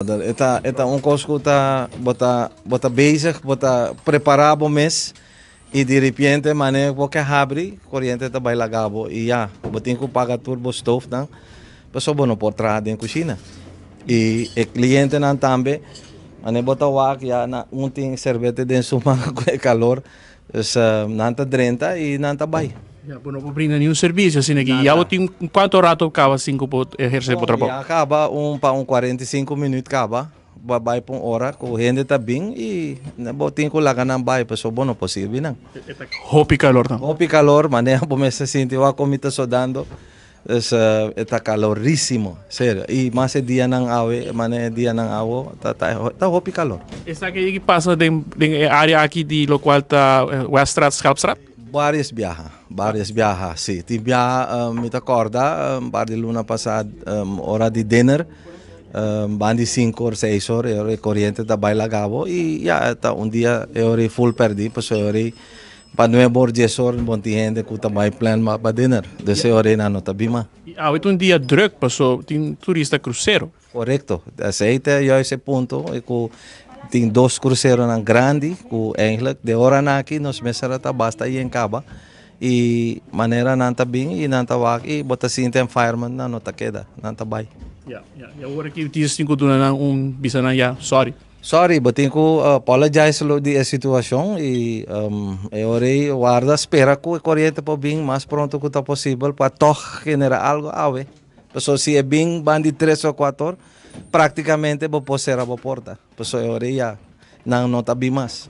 Esta um cosco bota bezig, bota preparado o mês e de repente mané porque abre, corrente tá baila gabo e já, botin ko paga turbo stove dan, pessoa bono por trás em cozinha. E o cliente não também, mané bota wak ya na unting servete den suma com calor, não tá drenta e não tá bai. Ja, bueno, po brinda nenhum serviço, assim, aqui. E aí, quanto rato acaba, assim, que pode exercer o trabalho? Acaba para 45 minutos acaba. Babay pong ora ko hindi tabing i nabotin ko lang ng bay pa so bono posible nang. Hopi calor, não? Hopi calor maneja po me se sinti wa komita sudando es está calorísimo, sério. E mas é dia ng awe, mané dia ng awo, tá hopi calor. Essa aqui passa de área aqui de lo qual tá Weststraat, Schelpstraat? Várias viaja, sim. Ti viaja, me acorda, de luna passada, hora de dinner, bandi 5 or 6 horas, eu corriente da baila gabo, e já tá dia eu full perdi, pues eu pa 9 or 10 horas, bonti gente que tá mai plan para dinner, desse hora na nota bima. Ah, é dia druk, passou, tem turista cruzeiro. Correcto, aceita eu esse ponto, e tem dois cruzeiros grande, que eigenlijk de hora na aqui, nos mesara tá basta aí em Caba, e maneira não tá bem, e não tá wak, e bota assim tem fireman na nota queda, não tá bem. Ja. E agora que diz 5 duna bisa na ya, sorry. Sorry, but tenho apologize lo di situação e eu orei guarda espera que o corriente po bem mais pronto que tá possível para toch generar algo ave. Pessoal se é bem bandi 3 ou 4 praticamente vou poder ser a porta. Pessoal eu orei já não nota bem mais.